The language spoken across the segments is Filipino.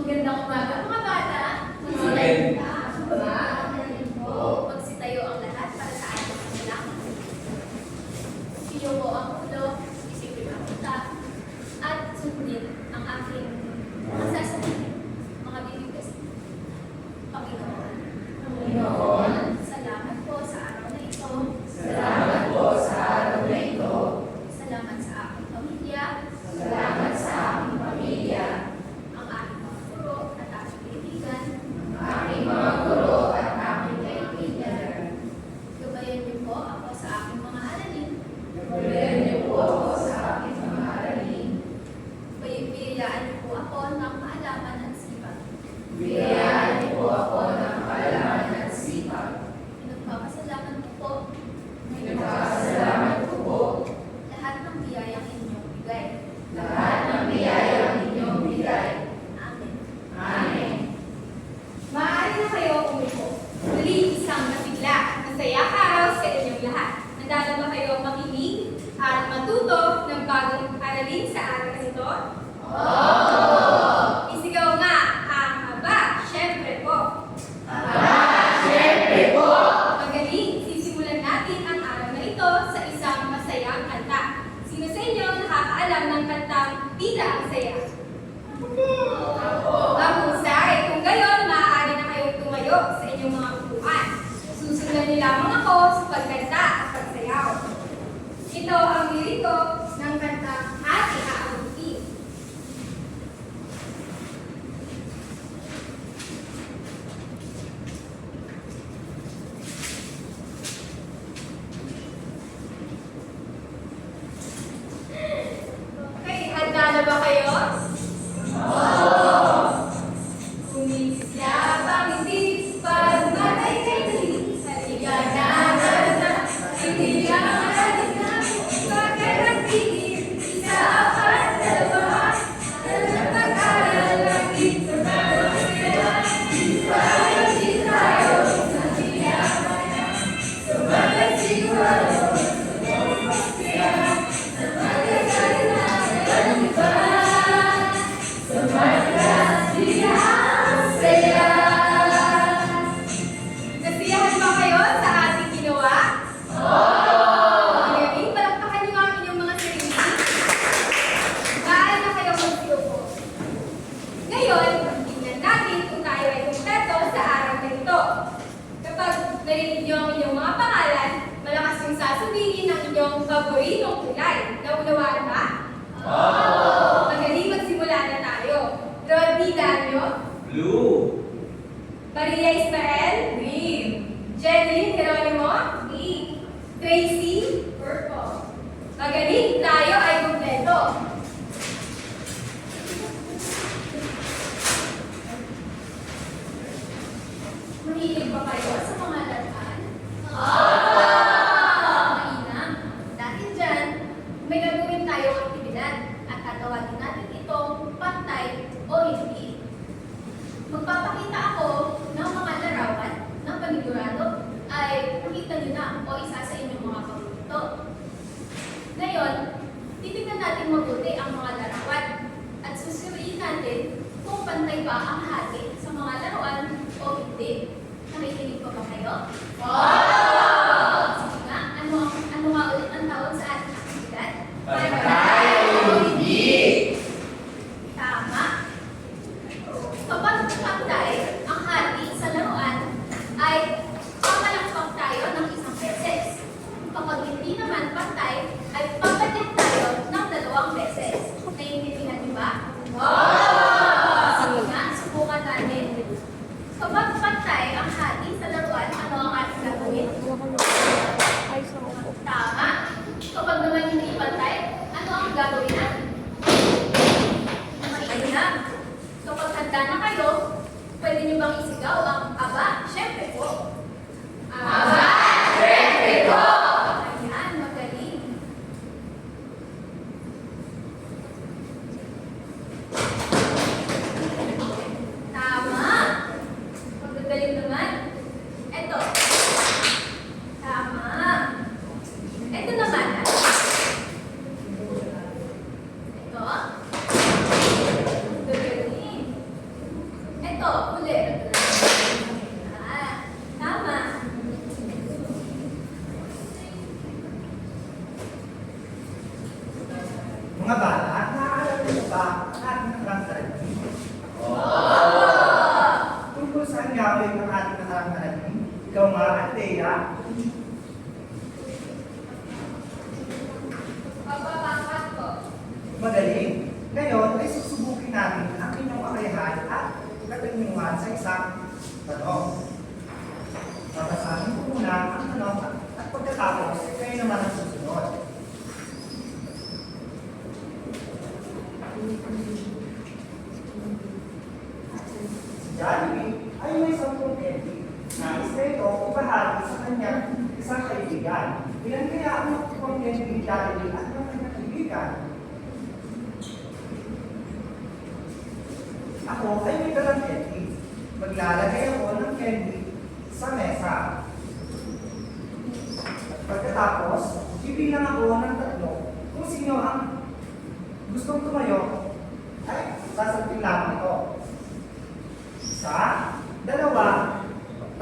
Magandang umaga mga bata. Maganda. Magsitayo ang lahat para sa ating paglaman. Iyo po ang ulo, isipin ang utak, at sundin ang aking mga sasabihin, mga bibigkas. Panginoon. Salamat po sa araw na ito. Salamat po sa araw na ito. Salamat sa aking pamilya. Salamat sa aking pamilya, Ang aking mga guro at aking kaibigan. aking mga guro at aking kaibigan. Gabayan niyo po ako sa aking mga aralin. Gabayan niyo po ako sa aking mga aralin. Biyayaan niyo po ako ng kaalaman at sipag. Biyayaan niyo po ako ng kaalaman at sipag. Nagpapasalamat ko po Nagpapasalamat ko po lahat ng biyayang inyong bigay. lahat ng biyayang inyong bigay. Amen. Amen. Maaari na kayo umupo. Muli isang masigla at masayang araw sa inyong lahat. Handa na ba kayo makinig at matuto ng bagong aralin sa araw na ito? Isigaw nga ang aba, syempre po. Siyempre po. Magaling, sisimulan natin ang araw na ito sa isang masayang kanta. Sino sa inyo nakakaalam ng kantang Tita ang Saya? Ang husay. Kung gayon, maaari na kayong tumayo sa inyong mga upuan. Susundan niyo lamang ako sa pagkanta at pagsayaw. Ito ang liriko ng kantang Hati Aabuti. Okay, handa na ba kayo? Kumisyapang isip, pagmatay kay dali, halika na, hindi lang halika, bakit nagtigil, isa, apat, dalawa, pag-aral lagi, sumagot tayo, sumayaman na, sumagot siguro, nasiyahan ba kayo sa ating ginawa? Magaling, palakpakan niyo ang inyong mga sarili. Maaari na kayo magsiupo. Ngayon, tingnan natin kung tayo ay kumpleto sa araw na ito. Kapag narinig niyo ang inyong mga pangalan, malakas yung sasabihin ng inyong paboritong kulay. Naunawaan ba? Magaling, magsimula na tayo. Rodney Danyo, Blue. Maria Ismael, green. Jeneline Geronimo, green. Tracy, purple. Magaling, tayo ay kumpleto. Mahilig ba kayo sa mga laruan? Mainam. Dahil dyan, may gagawin tayong aktibidad at tatawagin natin itong pantay o hindi. Magpapakita ako ng mga larawan ng panigurado ay makita nyo na o isa sa inyong mga paborito. Ngayon, titignan natin mabuti ang mga larawan at susuriin natin kung pantay ba ang hati sa mga laruan o hindi. Nakikinig pa ba kayo? Sige nga, ano nga ulit ang tawag sa ating aktibidad? Pantay o hindi? Tama. Kapag pantay ang hati sa laruan, ay papalakpak tayo ng isang beses. Kapag hindi naman pantay, ay papalik tayo ng 2 beses. Naiintindihan niyo ba? Sige nga, subukan natin. Kapag pantay ang hati sa laruan, ano ang ating gagawin? natin ang inyong kakayahan at katanungan sa isang tanong. Babasahin ko muna ang tanong at pagkatapos, kayo naman ang susunod. Si Jollibee ay may 10 candy. Nais na ito ibahagi sa kanyang isang kaibigan. Ilan kaya ang nakukuha candy ni Jollibee at ng kanyang kaibigan? Ako ay may dalang candy. Maglalagay ako ng candy sa mesa. At pagkatapos, bibilang ako ng 3 kung sino ang gustong tumayo ay sasabihin lamang ito. 1, 2, 3.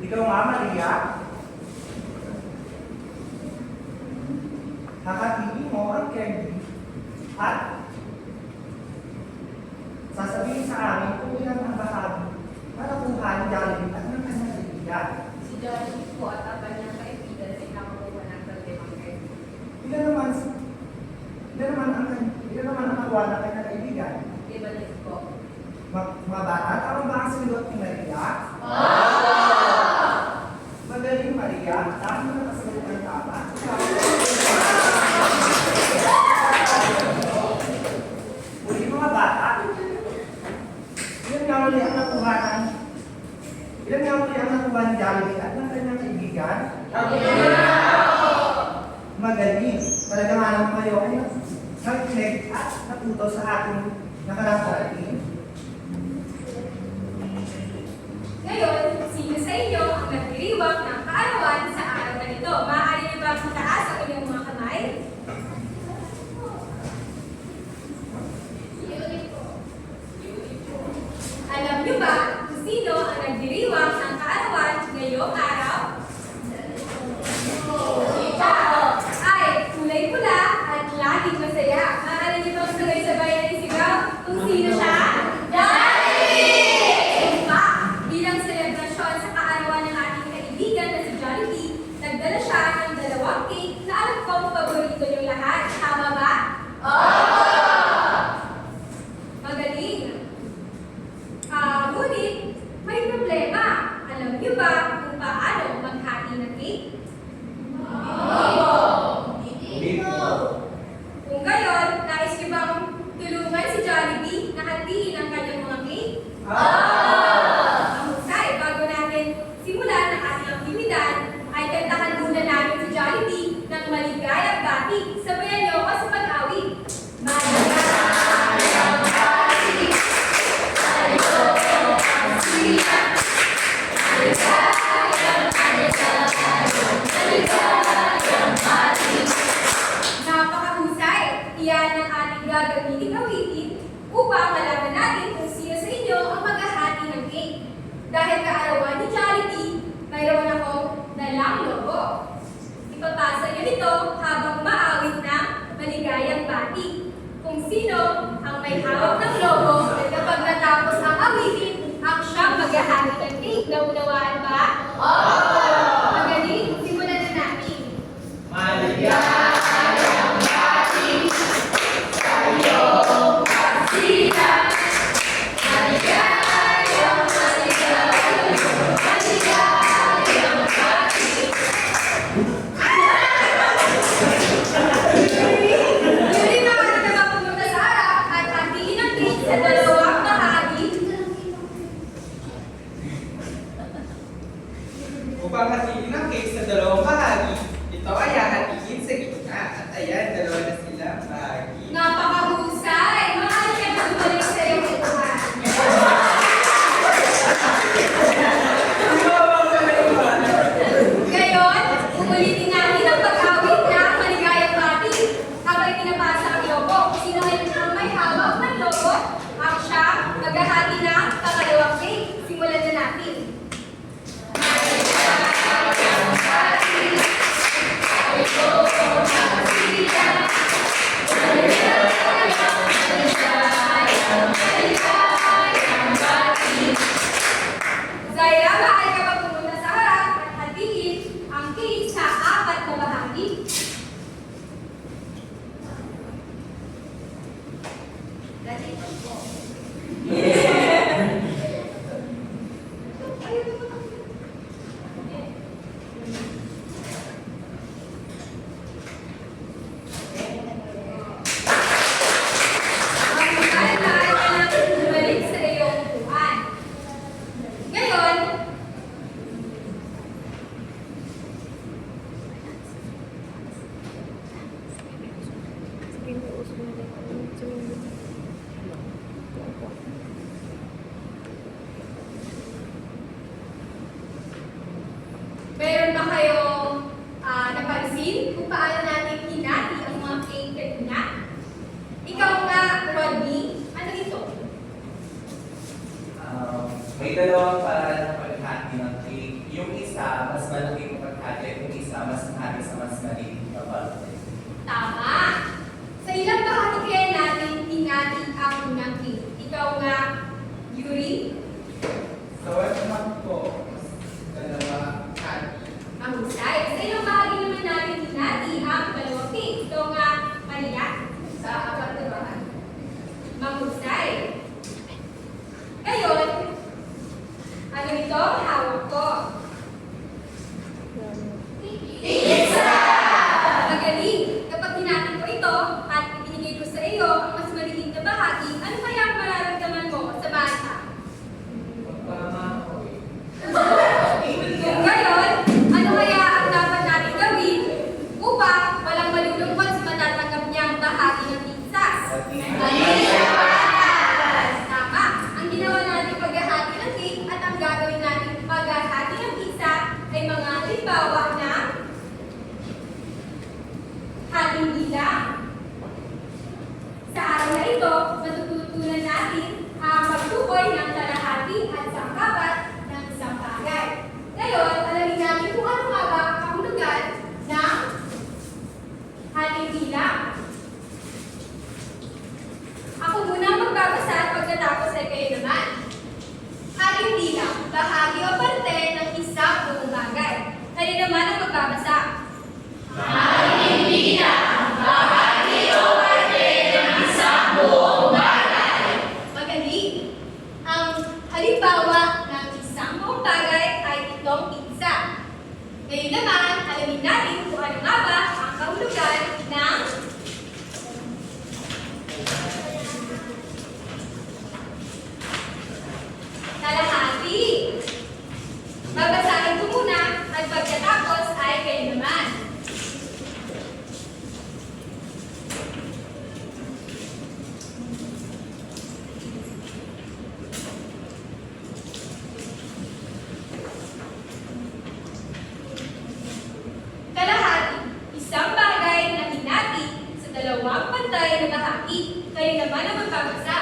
Ikaw nga, Maria. Hahatiin mo ang candy at sasabihin sa amin kung ilan ang bahagi para kuha ni Jollibee at ng kanyang kaibigan. Si Jollibee po at ang kanyang kaibigan ay nakakuha ng 5 candy. Ilan naman ang nakuha ng kanyang kaibigan? Ibalik po. Mga bata, tama ba ang sagot ni Maria? Magaling, Maria. Tama na nakasagot ng tama. Uli, mga bata. Ilan nga muli ang nakuha ni Jollibee at ng kanyang kaibigan? Magaling. Talaga nga naman kayo ay nagkinig at natuto sa ating nakarang. Ngayon, sino sa inyo ang nagdiriwang ng kaarawan sa araw na ito? Maaari niyo ba itaas ang inyong mga kamay? Alam niyo ba kung sino ang nagdiriwang ng kaarawan ngayong araw? Ay, kulay pula at laging masaya. Maaari niyo bang sabay-sabay na isigaw kung sino siya? Bilang selebrasyon sa kaarawan ng ating kaibigan na si Jollibee, nagdala siya ng 2 cake na alam kong paborito niyong lahat. Tama ba? Magaling! Ngunit, may problema. Alam niyo ba kung paano maghati ng cake? Kung gayon, nais niyo bang tulungan si Jollibee na hatiin ang kanyang mga cake? Mahusay, bago natin simulan ang ating aktibidad, ay kantahan muna namin si Jollibee ng maligayang bati. Sabayan niyo ako sa pag-awit. Maligayang bati sa'yo, Pasina. Maligayang bati. Napakahusay! Iyan ang ating gagamiting awitin upang malaman natin kung sino sa inyo ang maghahati ng cake. Dahil kaarawan ni Jollibee, mayroon akong dalang logo. Ipapasa niyo ito habang maawit ng maligayang bati. Kung sino ang may hawak ng logo at kapag natapos ang awitin, ang siyang maghahati ng cake. Naunawaan ba? Magaling, simulan na natin. Maligayang bati sa'yo, Pasina. Maligayang bati. Yuri na ka na pumunta sa harap at hatiin ang cake sa 2 bahagi. Bumalik sa iyong upuan. Ngayon, meron ba kayong napansin kung paano natin hinati ang mga cake kanina? Ikaw nga, Rodney, ano ito? May dalawang paraan ng paghati ng cake. Yung isa, mas malaki yung paghati at yung isa, mas mahati sa mas maliit na parte. Tama! Sa ilang bahagi kaya natin hinati ang unang cake? Ikaw nga, Yuri, So, ito naman po, dalawa hati. mahusay. Sa ilang bahagi naman natin hinati ang dalawang cake? Ikaw nga, Maria, Sa apat na bahagi. mahusay. Ngayon, ano ito? Hawak ko. Magaling! Kapag hinati ko ito at ibinigay ko sa iyo ang mas maliit na bahagi, ano kaya ang mararamdaman mo sa bata? Kung gayon, ano kaya ang dapat natin gawin upang walang malulungkot sa matatanggap niyang bahagi ng pizza? Tama! Ang ginawa natin paghahati ng cake at ang gagawin natin paghahati ng pizza ay mga halimbawa na hating bilang. Sa araw na ito, matututunan natin ang pagtukoy ng kalahati at sangkapat ng isang bagay. Ngayon, alamin natin kung ano nga ba ang kahulugan ng hating bilang. Ako muna ang magbabasa at pagkatapos ay kayo naman. Hating bilang, bahagi o parte ng isang buong bagay. Kayo naman ang magbabasa. Magaling! Ang halimbawa ng isang buong bagay ay itong pizza. Ngayon naman, alamin natin kung ano nga ba ang kahulugan ng kalahati. Babasahin ko muna at pagkatapos ay kayo naman. Kalahati, isang bagay na hinati sa dalawang pantay na bahagi. Kayo naman ang magbabasa.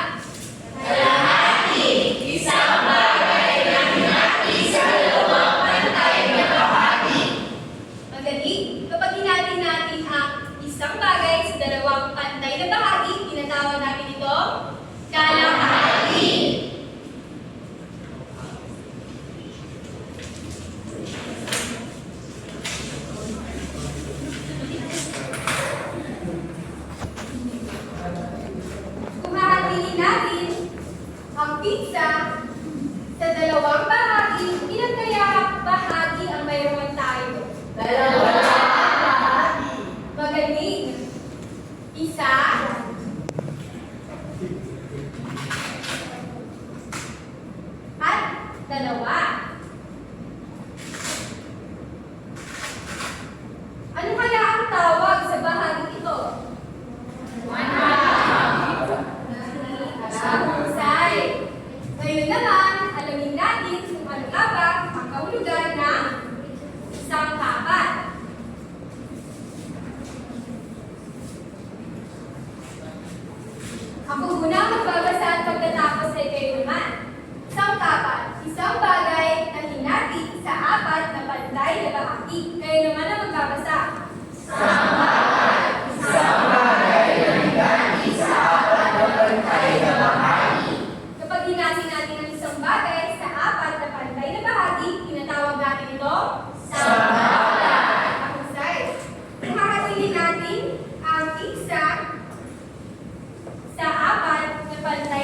Magaling! Kapag hinati natin ang isang bagay sa dalawang pantay na bahagi, tinatawag natin ito kalahati. Kung hahatiin natin ang pizza sa dalawang bahagi, ilan kaya bahagi ang mayroon tayo? Magaling. Isa. At dalawa. Ano kaya ang tawag sa bahagi ito? Mahusay. Ngayon naman, alamin natin kung ano nga ba ang kahulugan ng isang kapat. Ako muna magbabasa at pagkatapos ay kayo naman. Sangkapat, isang bagay na hinati sa apat na pantay na bahagi. Kayo naman ang magbabasa. Kapag hinati natin ang isang bagay sa apat na pantay na bahagi, tinatawag natin ito mahusay. Kung hahatiin natin ang isa sa apat na pantay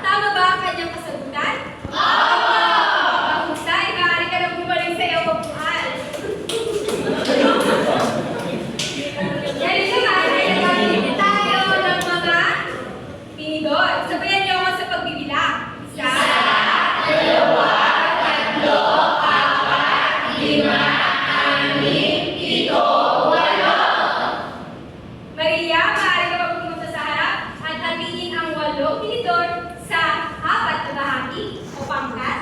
Tama ba ang kanyang kasagutan? Mahusay, maaari ka nang bumalik sa iyong upuan. Ganito nga, ay nagagawin tayo ng mga pinidor. Sabayan niyo ako sa pagbibilang. Isa, dalawa, tatlo, apat, lima, anim, pito, walo. Maria, maaari ka ba pumunta sa harap at hatiin ang 8 pinidor sa 4 na bahagi o pangkat?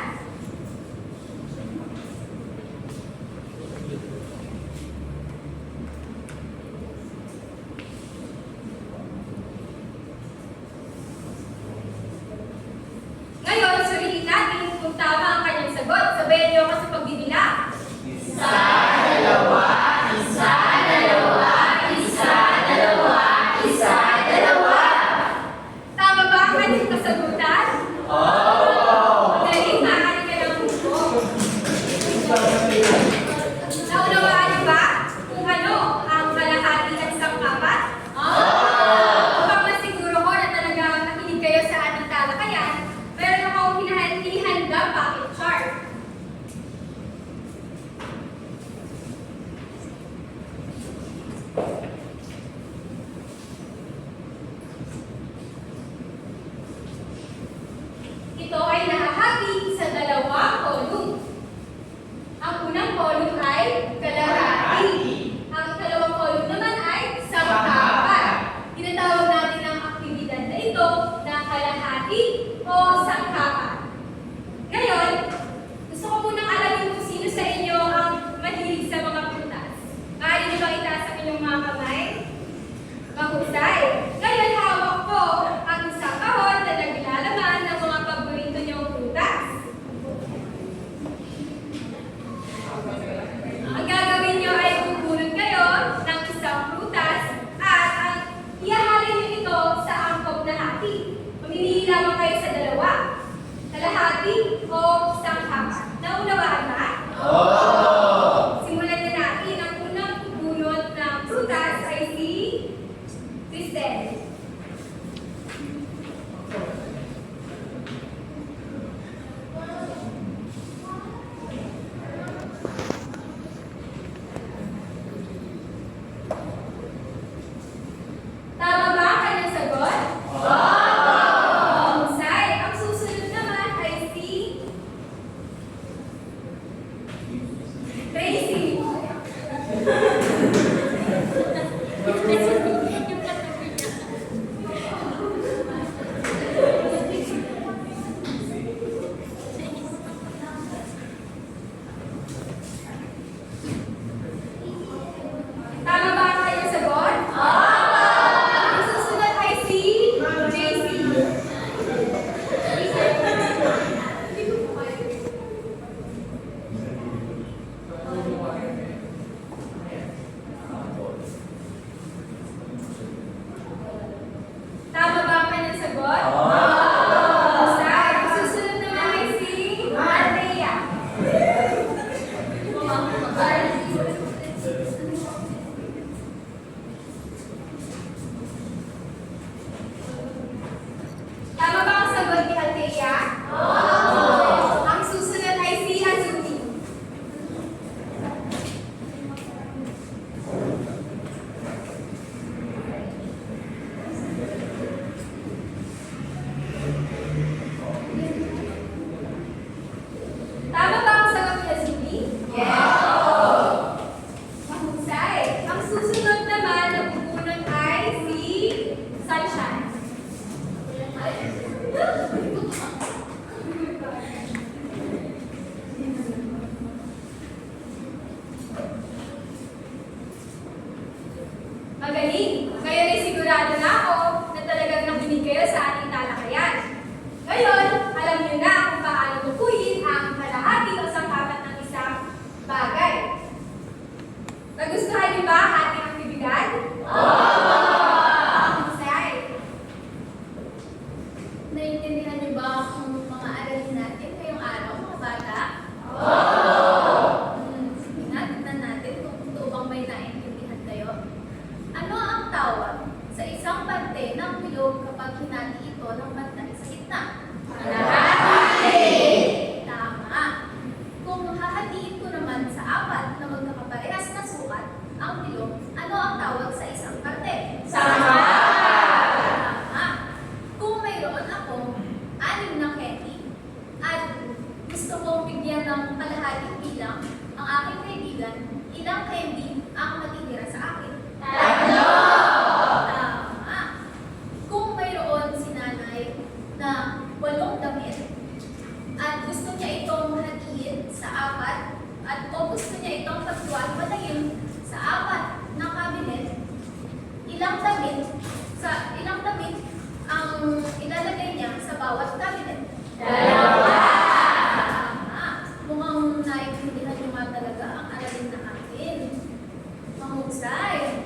Ngayon, suriin natin kung tama ang kanyang sagot. Sabayan niyo ako sa pagbibilang. Isa, Tama ba ang kanyang kasagutan? Magaling, maaari ka ng buko. Naunawaan niyo ba kung ano ang kalahati at sangkapat? Upang masiguro ko na talagang nakinig kayo sa ating talakayan, meron akong hinihandang pocket chart. pipili lamang kayo sa dalawa. Kalahati o isang hapat. Naunawaan ba? Simulan na natin. Ang unang bunot ng prutas ay si Cristel. Tama ba ang kanyang sagot? Mahusay. Ang susunod naman ay si Tracy. Tama ba ang kanyang sagot? Ang susunod ay si JC. Tama ba ang kanyang sagot? Mahusay. Ang susunod naman ay si Andrea. Tama ba ang sagot ni Althea? Ang susunod ay si Azumi. Tama ba ang sagot ni Azumi? Mahusay. Ang susunod naman na pupunod ay si Sunshine. Magaling! Ngayon ay sigurado na ako na talagang nakinig kayo sa ating talakayan. Ngayon, alam niyo na kung paano tukuyin ang kalahati o sangkapat ng isang bagay. Nagustuhan niyo ba ang ating aktibidad? Mahusay. Naiintindihan niyo ba kung mga aralin natin ngayong araw, mga bata? Sige na, tignan natin kung totoo bang may naiintindihan kayo. Ano ang tawag sa isang bante ng bilog kapag hinati ito ng bantay sa gitna? Tama. Kung hahatiin ko naman sa apat na magkakaparehas na sukat ang bilog, ano ang tawag sa isang parte? Tama. Kung mayroon akong 6 na candy at gusto kong bigyan ng kalahating bilang ang aking kaibigan, ilang candy ang matitira sa akin? Tama. Kung mayroon si nanay na 8 damit at gusto niya itong hatiin sa apat at o gusto niya itong pagtuwalwalayin sa apat na kabinet, ilang damit ang ilalagay niya sa bawat kabinet? Tama. Mukhang naiintindihan niyo nga talaga ang aralin na akin. Mahusay.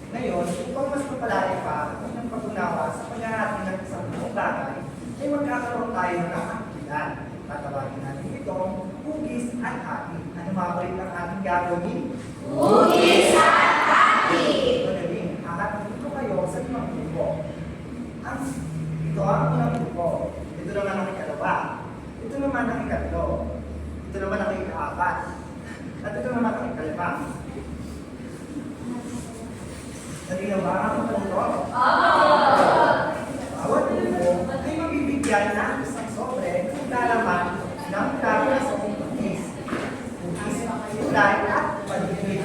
Ngayon, upang mas mapalaya pa ang inyong pag-unawa sa paghahati ng isang buong bagay, ay magkakaroon tayo ng aktibidad. Tatawagin natin itong hugis at hati. Ano mabalik ang ating gagawin? Hugis at hati! Magaling. Hahatin ko kayo sa 5 grupo. Ito ang unang grupo. Ito naman ang ikalawa. Ito naman ang ikatlo. Ito naman ang ika-4. At ito naman ang ikalima. Nalinaw ba ang punto? Bawat grupo ay mabibigyan ng isang sobre kung lalaman ng tagasong cookies. Cookies, kulay at paligid.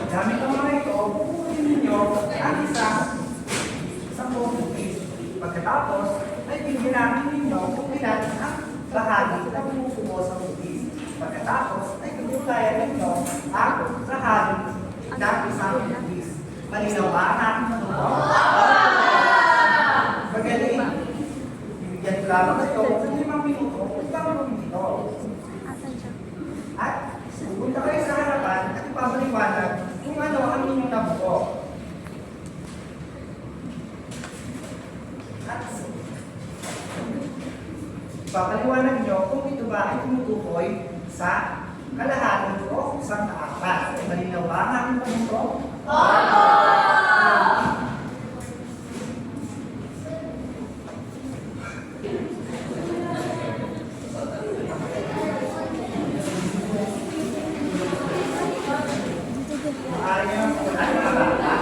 Gamit ang mga ito, pupunin ninyo ang isang cookies. Pagkatapos, ay bigyan namin ninyo kung ilan ang bahagi na bumubuo sa cookies. Pagkatapos, ay tutulayan ninyo ang bahagi ng isang cookies. Malinaw ba ang ating natuto? Magaling. Bibigyan ko lamang ito ng 5 minuto kung gagawin dito. At pupunta kayo sa harapan at ipapaliwanag kung ano ang inyong love ko. At papaliwanag niyo kung ito ba ay tumutukoy sa kalahatan ko isang kaapat. Malinaw ba ang aking punto? Ayaw ko na nabata.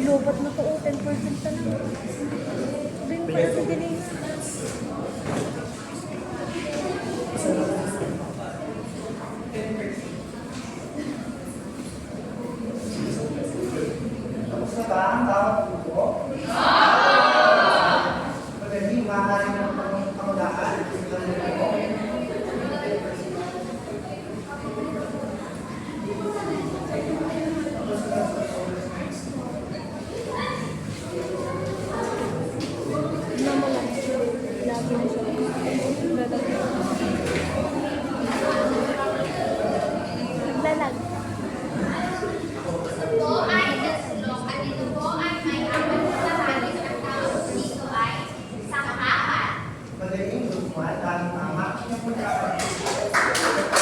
Lobat na to, 10% na lang. 10% din eh. Tapos na ba ang tawag ko? Magaling, maaaring ng pangulaan. Lagi na siya. Naglalag. Ito po ay tatlong at ito po ay may apat na bahagi at tawag dito ay sangkapan. Magaling, lukman, daming tama. Ang pagkakaroon.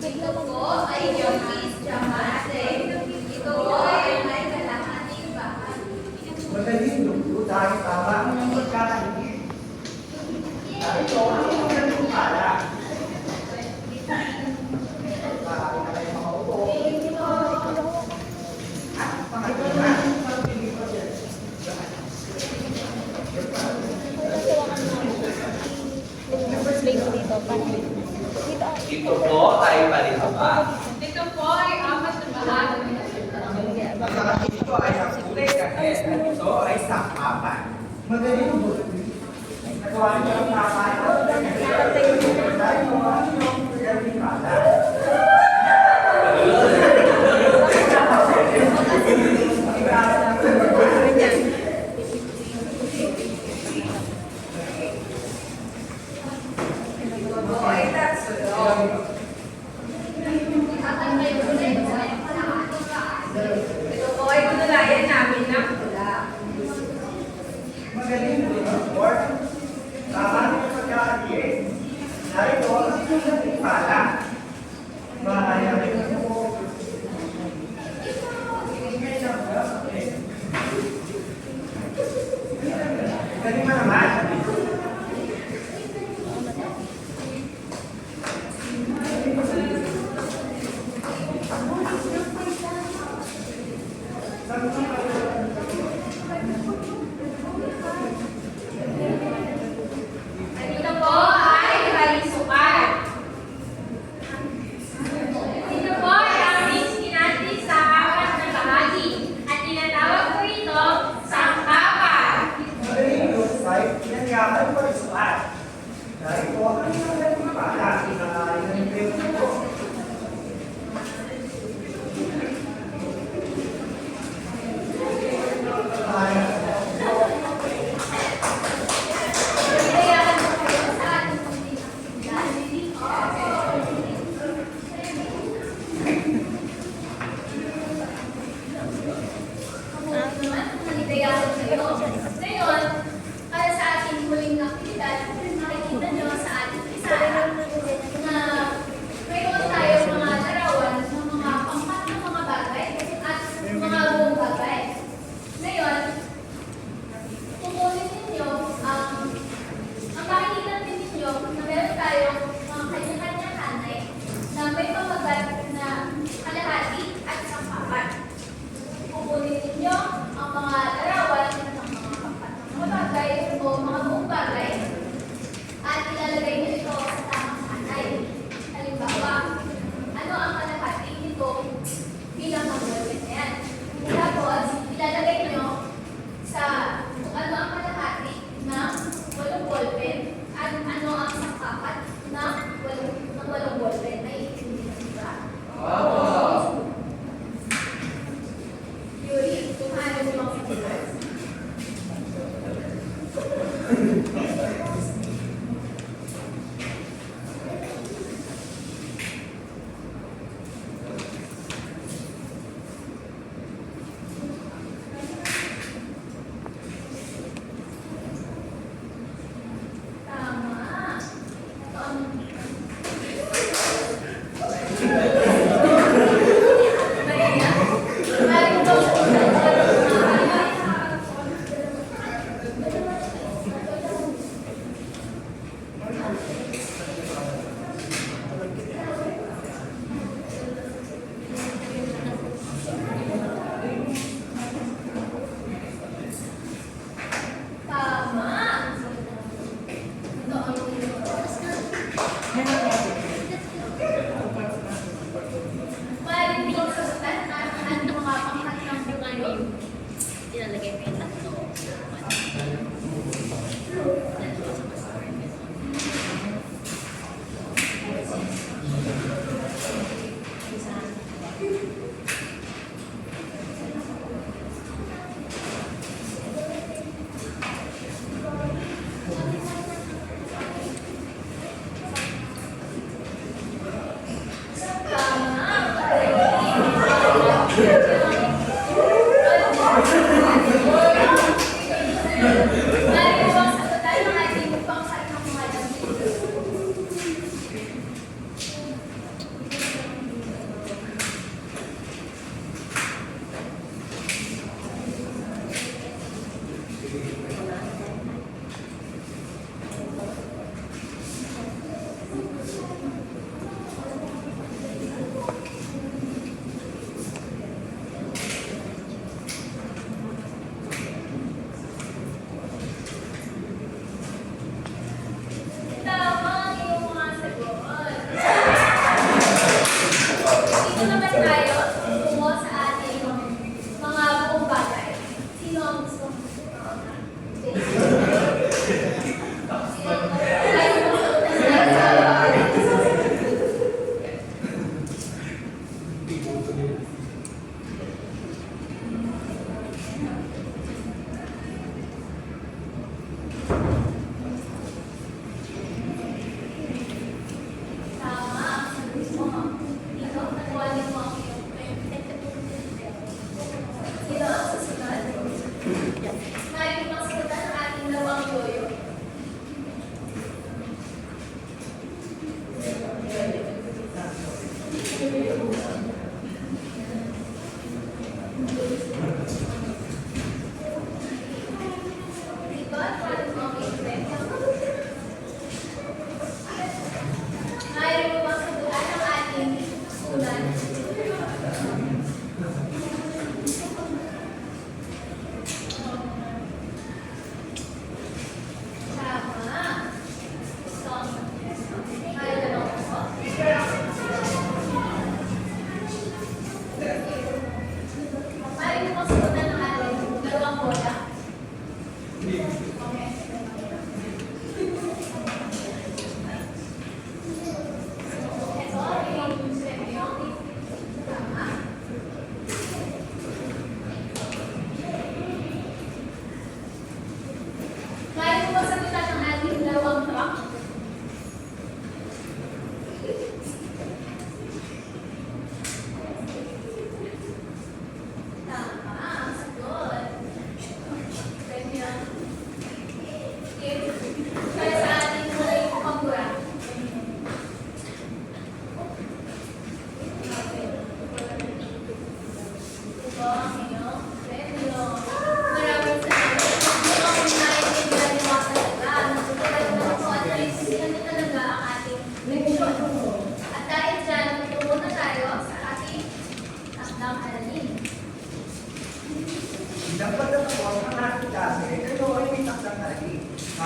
Ito po ay Yorkis Jamate. Ito po ay may kalahating bahagi. Magaling, lukman, dahil tama ang iyong pagkakaroon. Dahil ito, ang iyong magaling pala. Marami na kayo makaupo. At pangatlo na. First lady dito. Dito. Ito po ay palihaba. Ito po ay apat na bahagi. Ito ay sa kulay kahit at ito ay sa kapan. Magaling mo. Nagawa niyo ang kapan. Dahil mo ang iyong magaling pala. Ito po ay tatsulong. Tatanggal ko na ito ay kalahating bahagi. Ito po ay kunulayan namin ng pula. Magaling mo. Tama ang pagkakaroon. Dahil ito ang iyong kasiyahan ko rin sumat. Dahil po, ang ilang mga bata, pinakain ng pwede ko. Nagdayakan ko kayo sa ating munting aktibidad. Kamusta naman kung nagdayakan kayo? Ngayon, para sa ating muling aktibidad,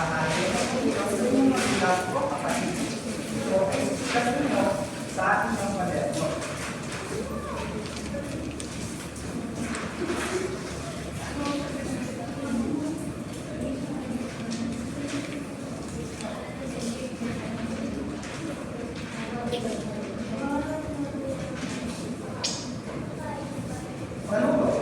maaari magpapagawa sa inyong magulang o kapatid. Ito ay sikat mo sa inyong kwaderno. Manunod.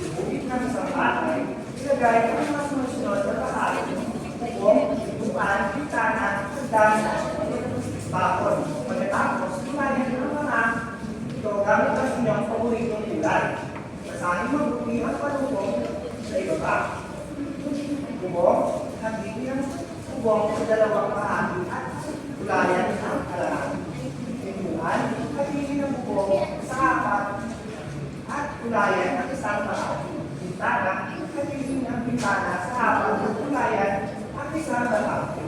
Ibuhit ng isang batay, ilagay ang mga sumusunod na bahagi. Bubong, lupan, bintana, hagdan, bakod. Pagkatapos, kumain ang mga ito gamit ang inyong paboritong kulay. Basahin mabuti ang palubong sa ibaba. Bubong, hagdi ang bubong sa dalawang bahagi at kulayan ang kalahati. Pintuan, hagdi ang bubong sa apat at kulayan ang isang bahagi. Bintana, hagdi ang bintana sa apat at kulayan ang isang bahagi.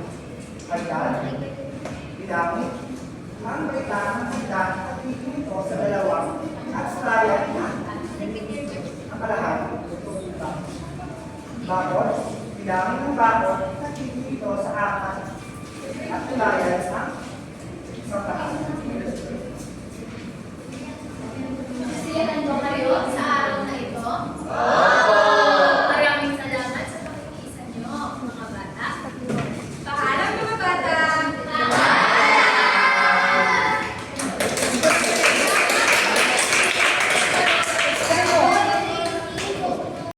Hagdan, ginamit ang bintana hagdan at ito sa dalawang at kulayan ang kalahati. Bakod, ginamit ang bakod at ito sa apat at kulayan ang